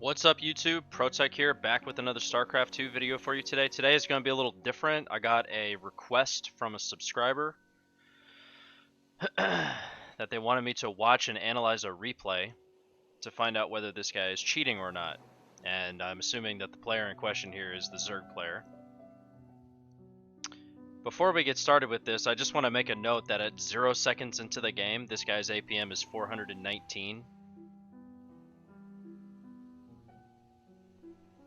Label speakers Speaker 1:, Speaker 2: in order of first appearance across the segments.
Speaker 1: What's up YouTube? Protech here, back with another Starcraft 2 video for you today. Today is going to be a little different. I got a request from a subscriber that they wanted me to watch and analyze a replay to find out whether this guy is cheating or not. And I'm assuming that the player in question here is the Zerg player. Before we get started with this, I just want to make a note that at 0 seconds into the game, this guy's APM is 419.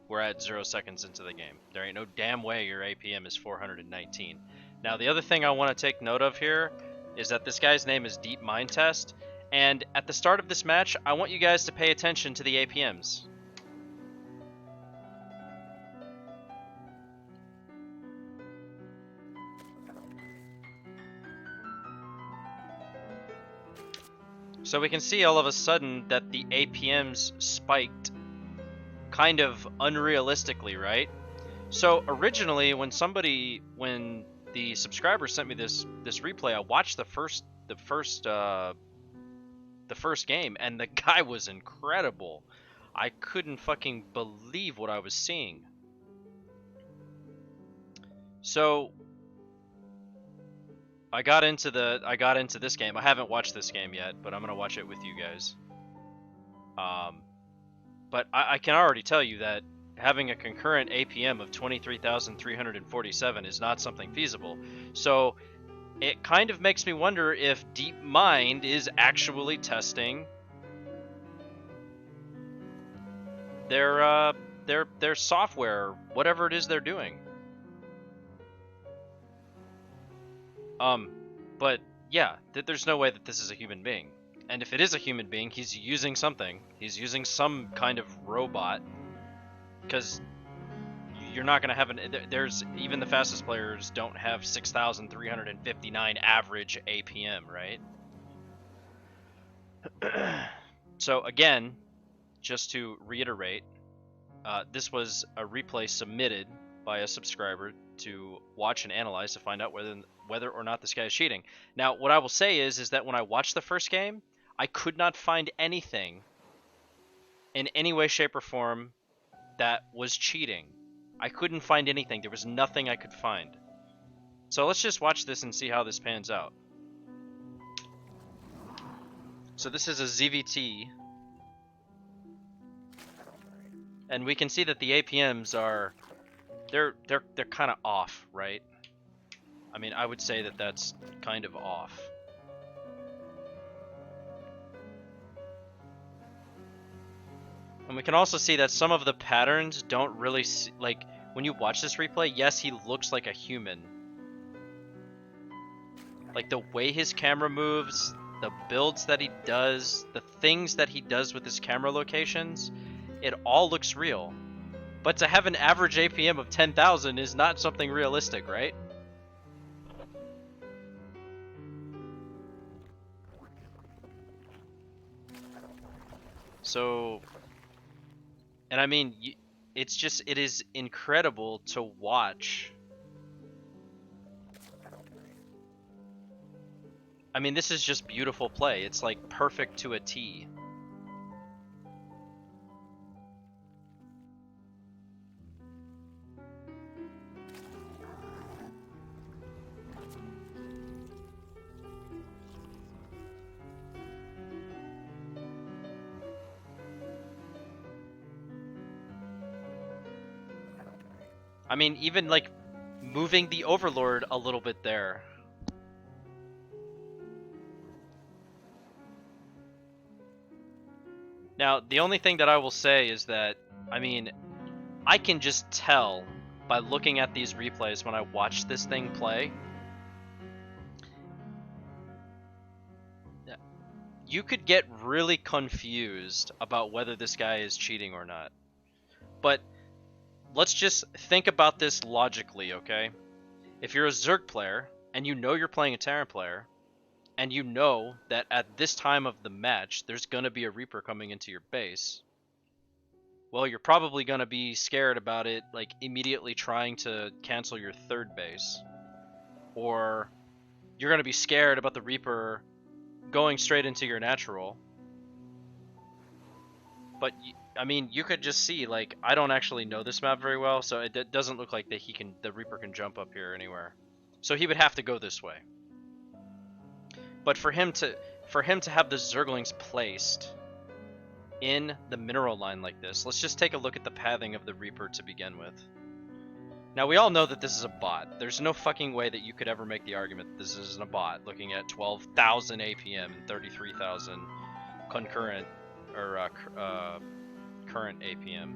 Speaker 1: We're at 0 seconds into the game. There ain't no damn way your APM is 419. Now, the other thing I want to take note of here is that this guy's name is DEEPMIND Test, and at the start of this match, I want you guys to pay attention to the APMs. So we can see all of a sudden that the APMs spiked kind of unrealistically, right? So originally, when the subscriber sent me this replay, I watched the first game, and the guy was incredible. I couldn't fucking believe what I was seeing. So I got into this game. I haven't watched this game yet, but I'm gonna watch it with you guys. But I can already tell you that having a concurrent APM of 23,347 is not something feasible. So it kind of makes me wonder if DeepMind is actually testing their software, whatever it is they're doing. But yeah, there's no way that this is a human being. And if it is a human being, he's using something. He's using some kind of robot. Because you're not going to have there's even the fastest players don't have 6,359 average APM, right? So again, just to reiterate, this was a replay submitted by a subscriber to watch and analyze to find out whether or not this guy is cheating. Now, what I will say is that when I watched the first game, I could not find anything in any way, shape, or form that was cheating. I couldn't find anything. There was nothing I could find. So let's just watch this and see how this pans out. So this is a ZVT. And we can see that the APMs are they're kind of off, right? I mean, I would say that that's kind of off. And we can also see that some of the patterns don't really see, like, when you watch this replay, yes, he looks like a human. Like, the way his camera moves, the builds that he does, the things that he does with his camera locations, it all looks real. But to have an average APM of 10,000 is not something realistic, right? So, and I mean, it is incredible to watch. I mean, this is just beautiful play. It's like perfect to a T. I mean, even like moving the Overlord a little bit there. Now, the only thing that I will say is that, I mean, I can just tell by looking at these replays when I watch this thing play. You could get really confused about whether this guy is cheating or not. But let's just think about this logically, okay? If you're a Zerg player, and you know you're playing a Terran player, and you know that at this time of the match, there's going to be a Reaper coming into your base, well, you're probably going to be scared about it, like, immediately trying to cancel your third base. Or you're going to be scared about the Reaper going straight into your natural. But I mean, you could just see, like, I don't actually know this map very well, so it doesn't look like that the Reaper can jump up here anywhere. So he would have to go this way. But for him to have the Zerglings placed in the mineral line like this, let's just take a look at the pathing of the Reaper to begin with. Now, we all know that this is a bot. There's no fucking way that you could ever make the argument that this isn't a bot, looking at 12,000 APM and 33,000 concurrent, or current APM.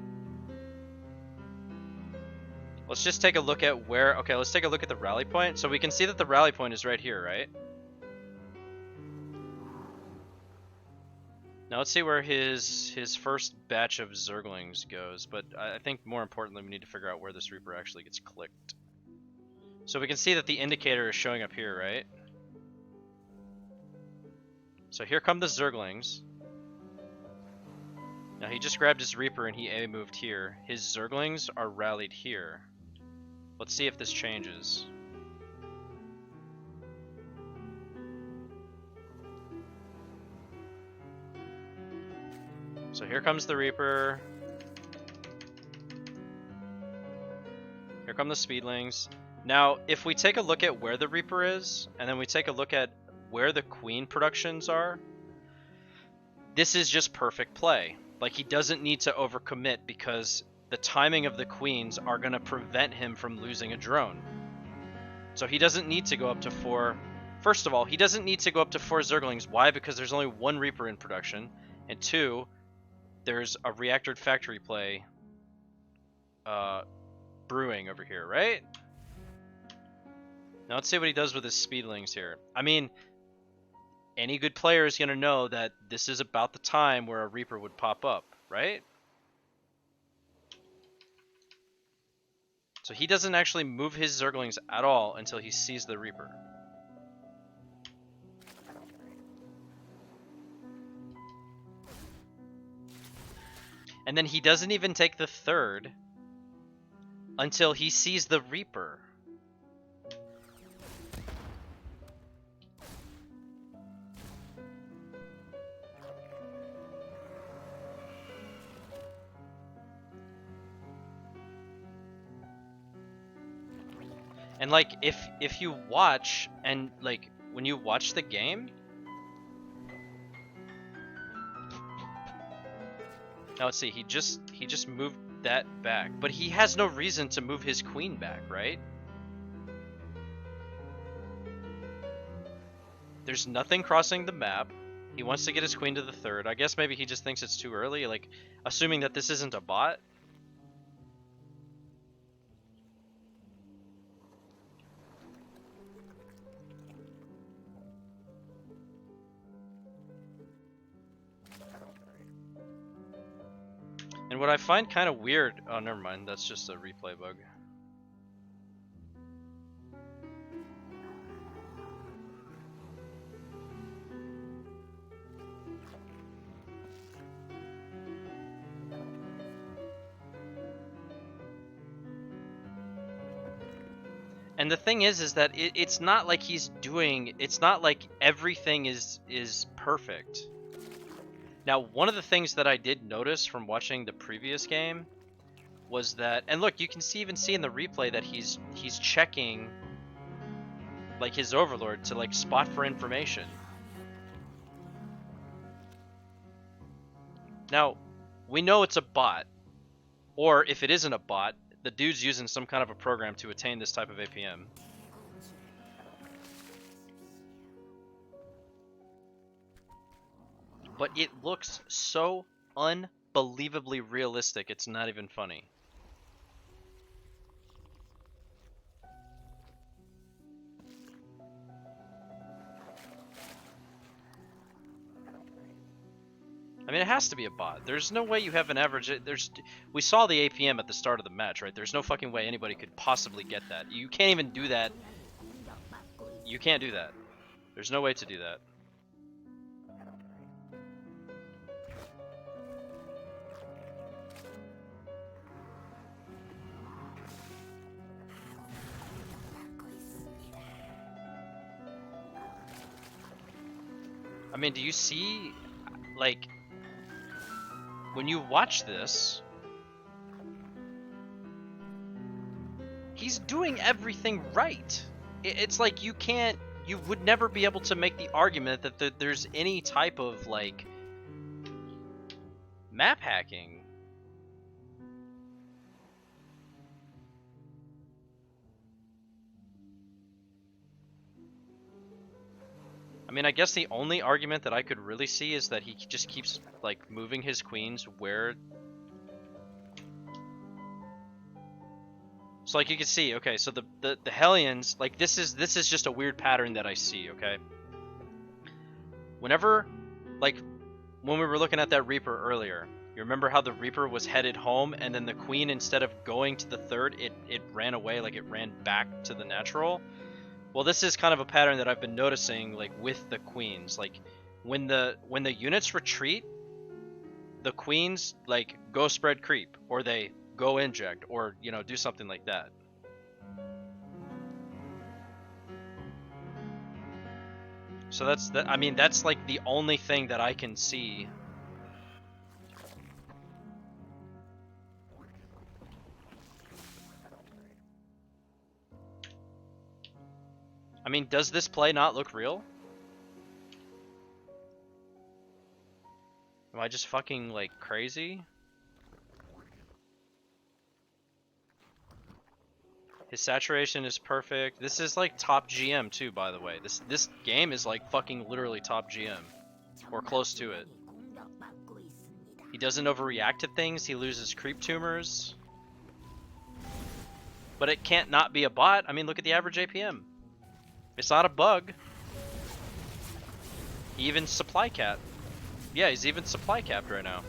Speaker 1: Let's just take a look at where... Okay, let's take a look at the rally point. So we can see that the rally point is right here, right? Now let's see where his first batch of Zerglings goes, but I think more importantly we need to figure out where this Reaper actually gets clicked. So we can see that the indicator is showing up here, right? So here come the Zerglings. Now he just grabbed his Reaper and he A-moved here. His Zerglings are rallied here. Let's see if this changes. So here comes the Reaper. Here come the Speedlings. Now, if we take a look at where the Reaper is, and then we take a look at where the Queen productions are, this is just perfect play. Like, he doesn't need to overcommit because the timing of the Queens are going to prevent him from losing a drone. So he doesn't need to go up to 4... First of all, he doesn't need to go up to 4 Zerglings. Why? Because there's only 1 Reaper in production. And 2... there's a reactored factory play brewing over here, right? Now let's see what he does with his Speedlings here. I mean, any good player is going to know that this is about the time where a Reaper would pop up, right? So he doesn't actually move his Zerglings at all until he sees the Reaper. And then he doesn't even take the 3rd until he sees the Reaper. And like, if you watch, and like, when you watch the game, now let's see, he just moved that back, but he has no reason to move his Queen back, right? There's nothing crossing the map. He wants to get his Queen to the 3rd. I guess maybe he just thinks it's too early, like, assuming that this isn't a bot. And what I find kind of weird... Oh, never mind. That's just a replay bug. And the thing is that it's not like he's doing... It's not like everything is perfect. Now, one of the things that I did notice from watching the previous game was that, and look, you can even see in the replay that he's checking like his Overlord to like spot for information. Now, we know it's a bot, or if it isn't a bot, the dude's using some kind of a program to attain this type of APM. But it looks so unbelievably realistic, it's not even funny. I mean, it has to be a bot. There's no way you have an average... We saw the APM at the start of the match, right? There's no fucking way anybody could possibly get that. You can't even do that. You can't do that. There's no way to do that. I mean, do you see, like, when you watch this, he's doing everything right. It's like you would never be able to make the argument that there's any type of like map hacking. I mean, I guess the only argument that I could really see is that he just keeps like moving his queens where. So like you can see, okay, so the Hellions, like this is just a weird pattern that I see, okay? Whenever, like, when we were looking at that Reaper earlier, you remember how the Reaper was headed home and then the Queen, instead of going to the third, it ran away, like it ran back to the natural? Well, this is kind of a pattern that I've been noticing, like, with the Queens. Like, when the units retreat, the Queens, like, go spread creep, or they go inject, or, you know, do something like that. So that's I mean, that's like the only thing that I can see. I mean, does this play not look real? Am I just fucking like crazy? His saturation is perfect. This is like top GM too, by the way. This game is like fucking literally top GM. Or close to it. He doesn't overreact to things, he loses creep tumors. But it can't not be a bot. I mean, look at the average APM. It's not a bug. He even supply capped. Yeah, he's even supply capped right now.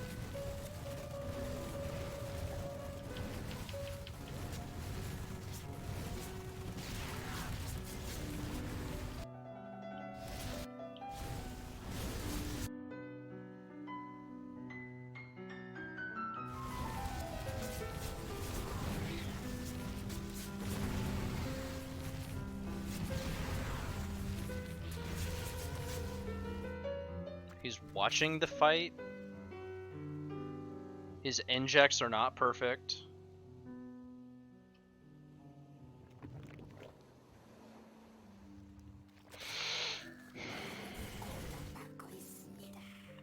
Speaker 1: He's watching the fight. His injects are not perfect.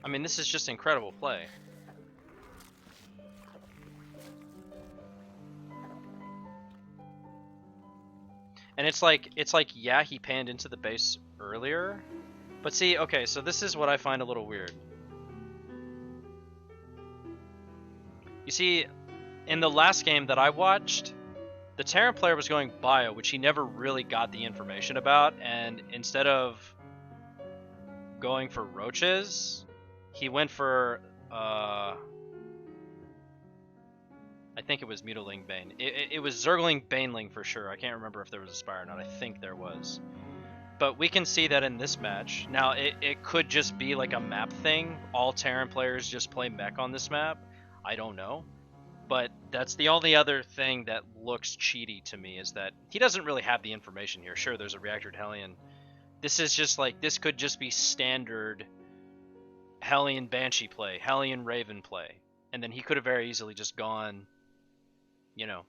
Speaker 1: I mean, this is just incredible play. And it's like, yeah, he panned into the base earlier. But see, okay, so this is what I find a little weird. You see, in the last game that I watched, the Terran player was going bio, which he never really got the information about, and instead of going for roaches, he went for, I think it was Mutiling Bane. It was Zergling Baneling for sure. I can't remember if there was a Spire or not. I think there was. But we can see that in this match. Now, it could just be like a map thing. All Terran players just play mech on this map. I don't know. But that's the only other thing that looks cheaty to me, is that he doesn't really have the information here. Sure, there's a Reactored Hellion. This is just like, this could just be standard Hellion Banshee play, Hellion Raven play. And then he could have very easily just gone, you know,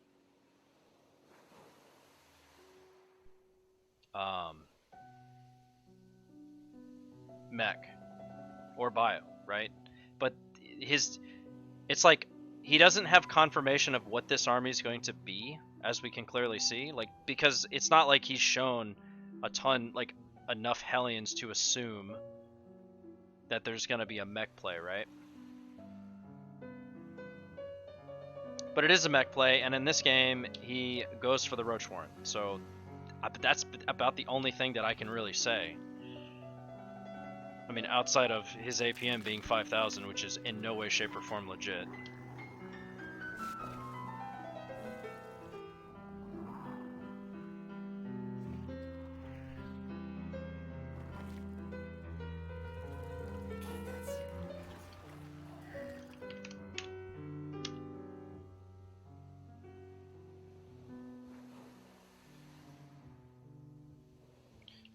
Speaker 1: mech or bio, right? But it's like he doesn't have confirmation of what this army is going to be, as we can clearly see, like, because it's not like he's shown a ton, like enough Hellions to assume that there's going to be a mech play, right? But it is a mech play, and in this game he goes for the Roach Warren, so that's about the only thing that I can really say. I mean, outside of his APM being 5,000, which is in no way, shape, or form legit.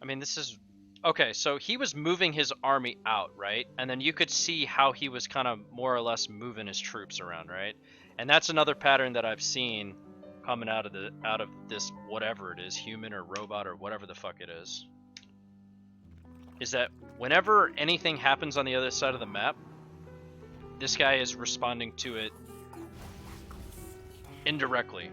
Speaker 1: I mean, this is Okay, so he was moving his army out, right? And then you could see how he was kind of more or less moving his troops around, right? And that's another pattern that I've seen coming out of this whatever it is, human or robot or whatever the fuck it is that whenever anything happens on the other side of the map, this guy is responding to it indirectly.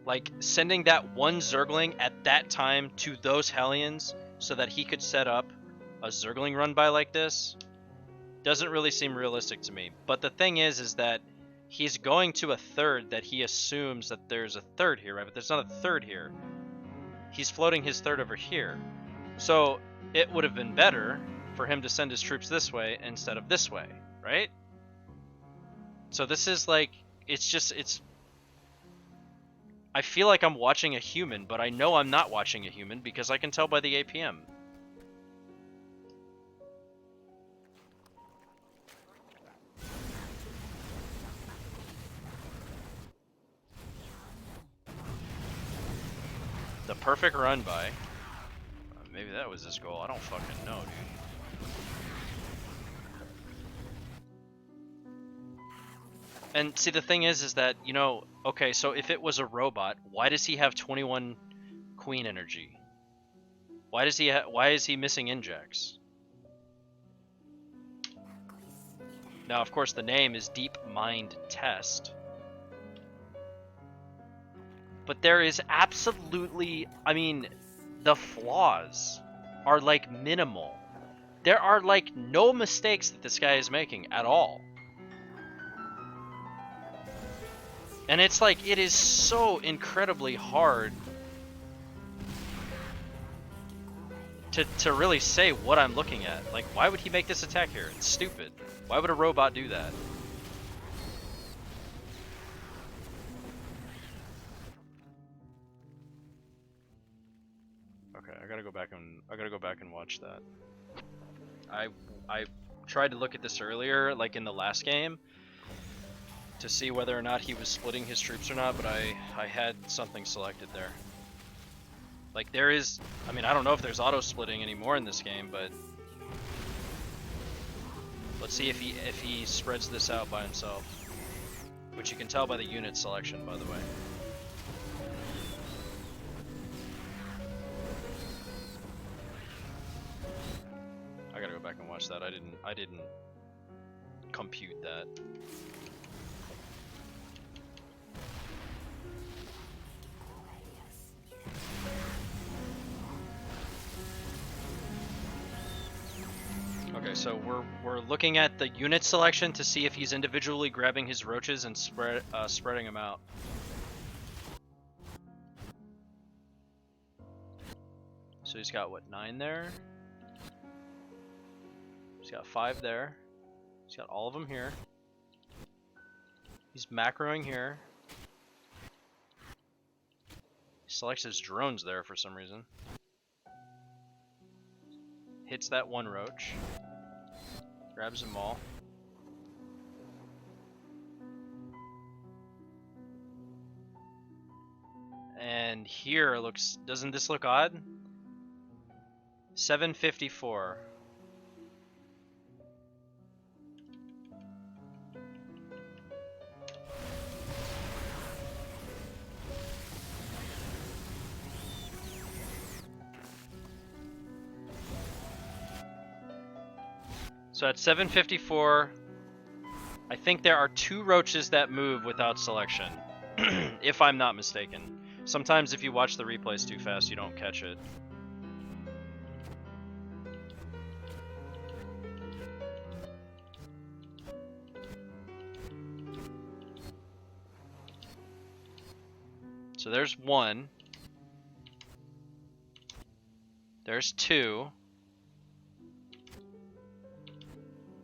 Speaker 1: Like, sending that one Zergling at that time to those Hellions so that he could set up a Zergling run by like this doesn't really seem realistic to me. But the thing is that he's going to a third that he assumes that there's a third here, right? But there's not a third here. He's floating his third over here. So it would have been better for him to send his troops this way instead of this way, right? So this is like, it's I feel like I'm watching a human, but I know I'm not watching a human because I can tell by the APM. The perfect run by. Maybe that was his goal. I don't fucking know, dude. And see, the thing is that, you know, okay, so if it was a robot, why does he have 21 queen energy? Why is he missing injects? Now, of course, the name is DEEPMIND test. But there is absolutely, I mean, the flaws are like minimal. There are like no mistakes that this guy is making at all. And it's like, it is so incredibly hard to really say what I'm looking at. Like, why would he make this attack here? It's stupid. Why would a robot do that? Okay, I gotta go back and watch that. I tried to look at this earlier, like in the last game, to see whether or not he was splitting his troops or not, but I had something selected there. Like, there is, I mean, I don't know if there's auto splitting anymore in this game, but let's see if he spreads this out by himself, which you can tell by the unit selection, by the way. I gotta go back and watch that. I didn't compute that. Okay, so we're looking at the unit selection to see if he's individually grabbing his roaches and spreading them out. So he's got what, 9 there? He's got 5 there. He's got all of them here. He's macroing here. He selects his drones there for some reason. Hits that one roach. Grabs them all. And here looks, doesn't this look odd? 754. So at 754, I think there are 2 roaches that move without selection, if I'm not mistaken. Sometimes if you watch the replays too fast, you don't catch it. So there's 1. There's 2.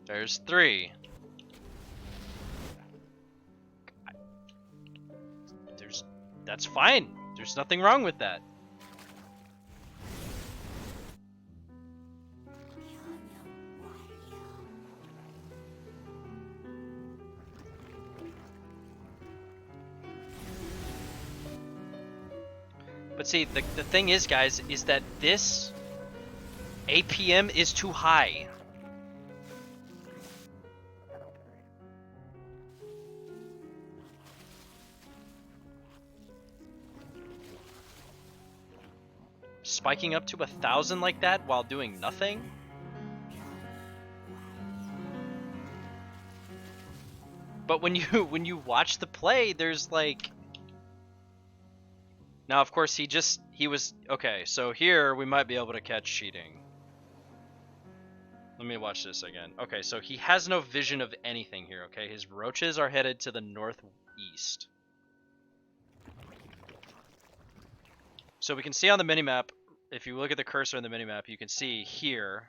Speaker 1: There's 3. That's fine. There's nothing wrong with that. But see, the thing is, guys, is that this APM is too high. Spiking up to 1,000 like that while doing nothing? But when you watch the play, there's like... Now, of course, he was... Okay, so here we might be able to catch cheating. Let me watch this again. Okay, so he has no vision of anything here, okay? His roaches are headed to the northeast. So we can see on the minimap, if you look at the cursor in the minimap, you can see here,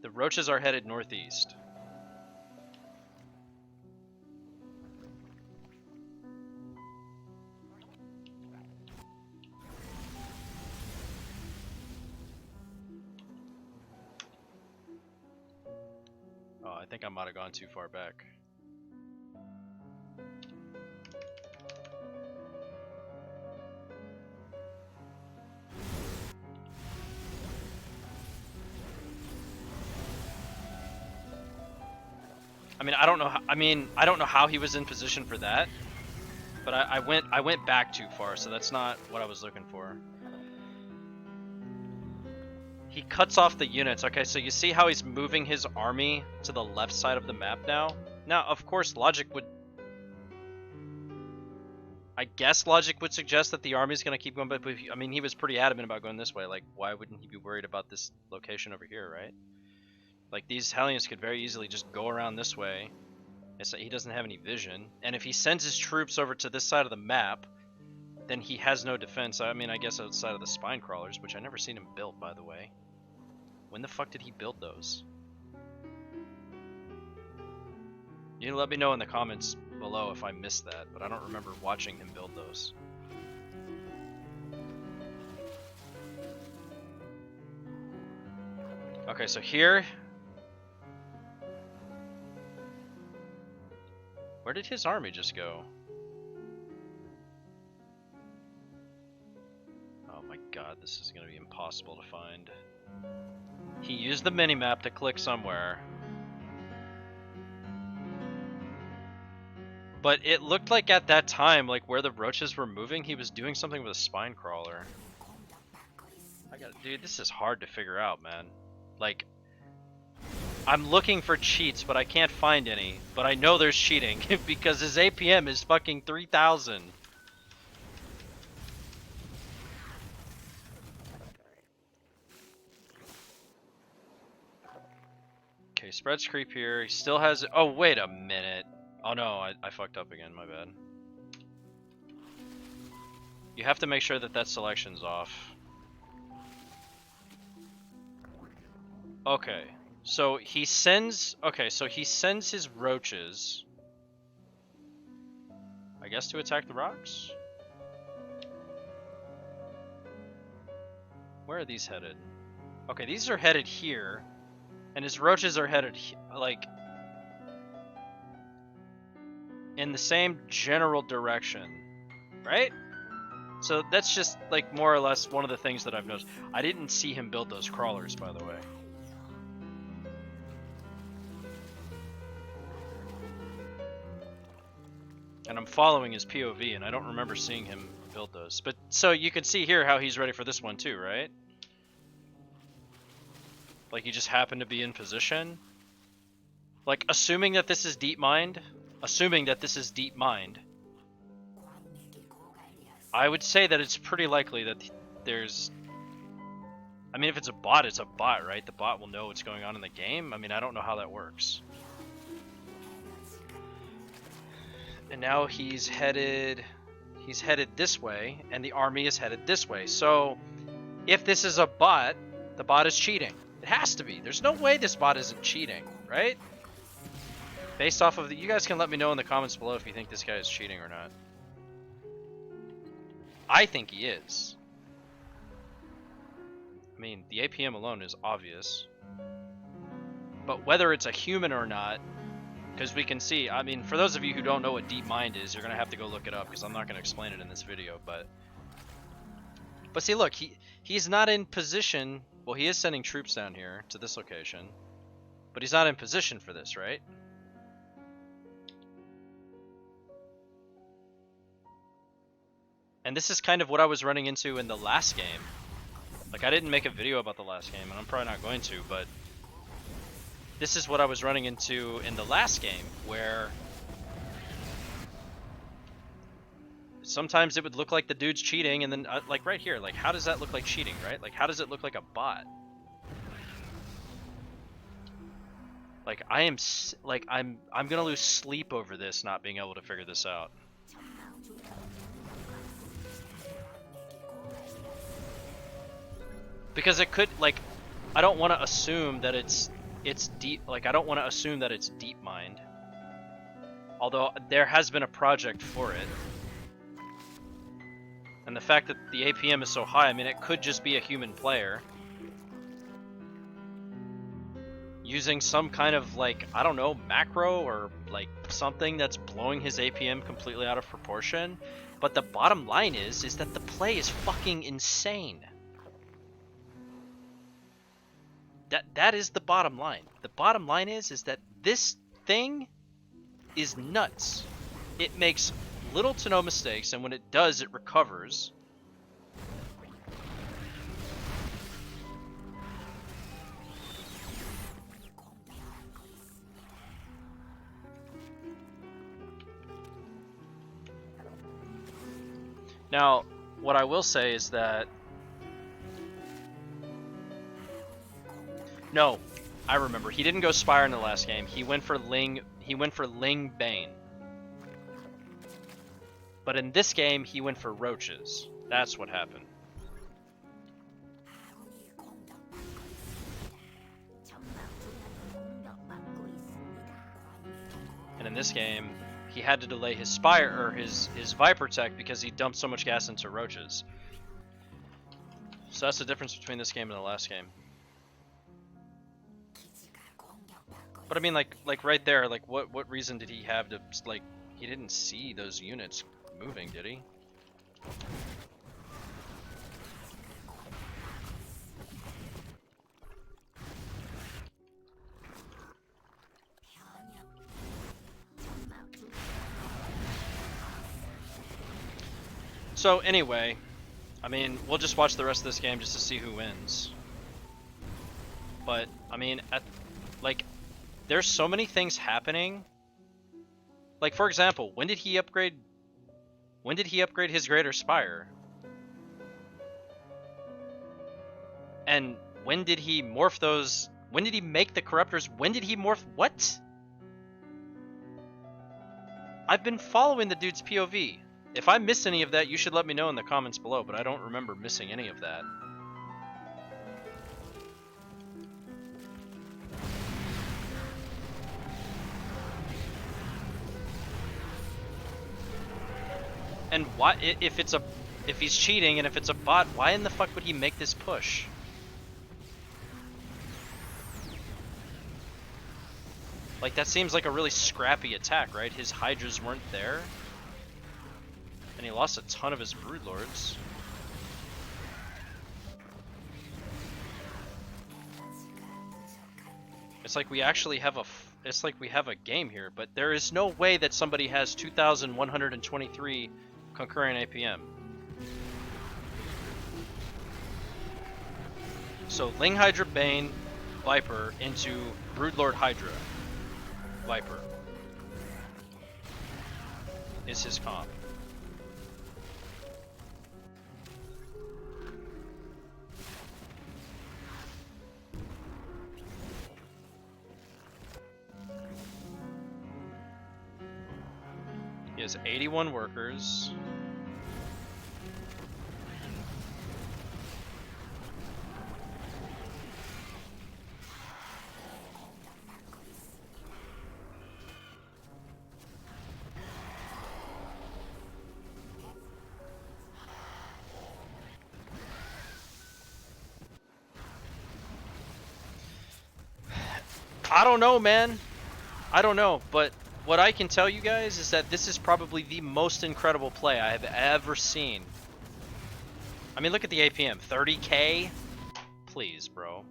Speaker 1: the roaches are headed northeast. Oh, I think I might have gone too far back. I mean, I don't know. I don't know how he was in position for that, but I went back too far, so that's not what I was looking for. He cuts off the units. Okay, so you see how he's moving his army to the left side of the map now? Now, of course, logic would... I guess logic would suggest that the army's going to keep going, but I mean, he was pretty adamant about going this way. Like, why wouldn't he be worried about this location over here, right? Like, these Hellions could very easily just go around this way. It's like he doesn't have any vision. And if he sends his troops over to this side of the map, then he has no defense. I mean, I guess outside of the spine crawlers, which I never seen him build, by the way. When the fuck did he build those? You can let me know in the comments below if I missed that, but I don't remember watching him build those. Okay, so here... Where did his army just go? Oh my god, this is going to be impossible to find. He used the minimap to click somewhere. But it looked like at that time, like where the roaches were moving, he was doing something with a spine crawler. Dude, this is hard to figure out, man. Like, I'm looking for cheats, but I can't find any. But I know there's cheating because his APM is fucking 3,000. Okay, spreads creep here. He still has... Oh, wait a minute. Oh no, I fucked up again, my bad. You have to make sure that that selection's off. Okay, so he sends... Okay, so he sends his roaches... I guess to attack the rocks? Where are these headed? Okay, these are headed here. And his roaches are headed, like... in the same general direction, right? So that's just like more or less one of the things that I've noticed. I didn't see him build those crawlers, by the way. And I'm following his POV, and I don't remember seeing him build those. But so you can see here how he's ready for this one too, right? Like he just happened to be in position. Like assuming that this is DeepMind. Assuming that this is DeepMind, I would say that it's pretty likely that there's... I mean, if it's a bot, it's a bot, right? The bot will know what's going on in the game. I mean, I don't know how that works. And now he's headed this way, and the army is headed this way. So, if this is a bot, the bot is cheating. It has to be. There's no way this bot isn't cheating, right? Based off of the... You guys can let me know in the comments below if you think this guy is cheating or not. I think he is. I mean, the APM alone is obvious. But whether it's a human or not, because we can see... I mean, for those of you who don't know what DeepMind is, you're going to have to go look it up, because I'm not going to explain it in this video, but But see, look, he's not in position. Well, he is sending troops down here to this location, but he's not in position for this, right? And this is kind of what I was running into in the last game. Like, I didn't make a video about the last game, and I'm probably not going to, but this is what I was running into in the last game, where sometimes it would look like the dude's cheating, and then like right here, like how does that look like cheating, right? Like how does it look like a bot? Like I'm gonna lose sleep over this, not being able to figure this out. Because it could, like, I don't want to assume that it's deep, like I don't want to assume that it's DeepMind. Although there has been a project for it. And the fact that the APM is so high, I mean, it could just be a human player using some kind of, like, I don't know, macro or like something that's blowing his APM completely out of proportion. But the bottom line is that the play is fucking insane. That is the bottom line. The bottom line is that this thing is nuts. It makes little to no mistakes, and when it does, it recovers. Now, what I will say is that no, I remember. He didn't go Spire in the last game. He went for Ling Bane. But in this game, he went for roaches. That's what happened. And in this game, he had to delay his Spire or his Viper tech because he dumped so much gas into roaches. So that's the difference between this game and the last game. But I mean, like right there, like what reason did he have to, like, he didn't see those units moving, did he? So anyway, I mean, we'll just watch the rest of this game just to see who wins. But I mean, like, there's so many things happening. Like, for example, when did he upgrade his Greater Spire? And when did he morph those? When did he make the Corruptors? When did he morph what? I've been following the dude's POV. If I miss any of that, you should let me know in the comments below, but I don't remember missing any of that. And why, if he's cheating and if it's a bot, why in the fuck would he make this push? Like, that seems like a really scrappy attack, right? His Hydras weren't there. And he lost a ton of his Broodlords. It's like we actually have a game here, but there is no way that somebody has 2,123 concurrent APM. So Ling Hydra Bane Viper into Broodlord Hydra Viper is his comp. He has 81 workers. I don't know, man. I don't know, but what I can tell you guys is that this is probably the most incredible play I have ever seen. I mean, look at the APM. 30K? Please, bro.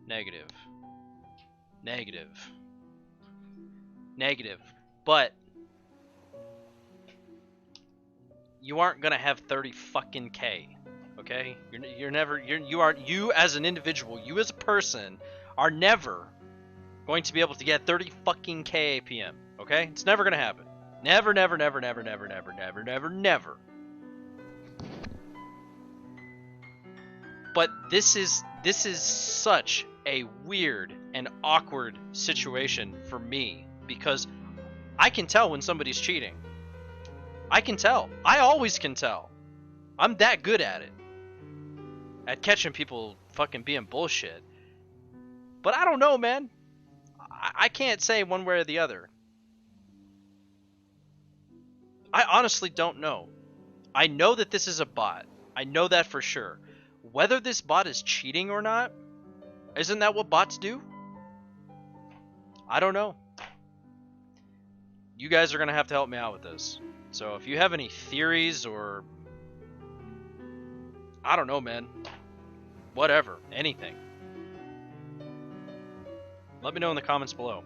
Speaker 1: Negative. Negative. Negative. But you aren't gonna have 30 fucking K. Okay? You as an individual, you as a person, are never going to be able to get 30 fucking K APM. Okay? It's never gonna happen. Never, never, never, never, never, never, never, never, never. But this is such a weird and awkward situation for me because I can tell when somebody's cheating. I can tell. I always can tell. I'm that good at it. At catching people fucking being bullshit. But I don't know, man. I can't say one way or the other. I honestly don't know. I know that this is a bot. I know that for sure. Whether this bot is cheating or not, isn't that what bots do? I don't know. You guys are going to have to help me out with this. So if you have any theories or... I don't know, man. Whatever. Anything. Let me know in the comments below.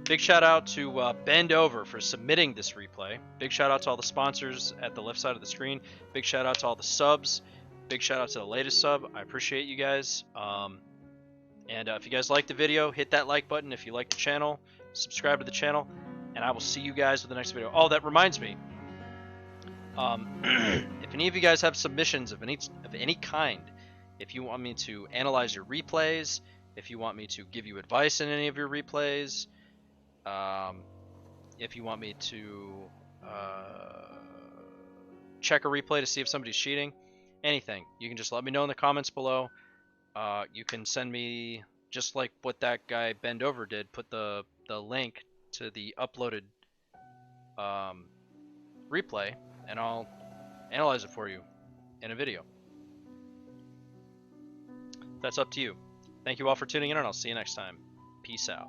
Speaker 1: Big shout out to Bend Over for submitting this replay. Big shout out to all the sponsors at the left side of the screen. Big shout out to all the subs. Big shout out to the latest sub. I appreciate you guys. And if you guys liked the video, hit that like button. If you like the channel, subscribe to the channel. And I will see you guys with the next video. Oh, that reminds me. If any of you guys have submissions of any kind, if you want me to analyze your replays, if you want me to give you advice in any of your replays, if you want me to check a replay to see if somebody's cheating, anything, you can just let me know in the comments below. You can send me, just like what that guy Bend Over did, put the link to the uploaded replay, and I'll analyze it for you in a video. That's up to you. Thank you all for tuning in, and I'll see you next time. Peace out.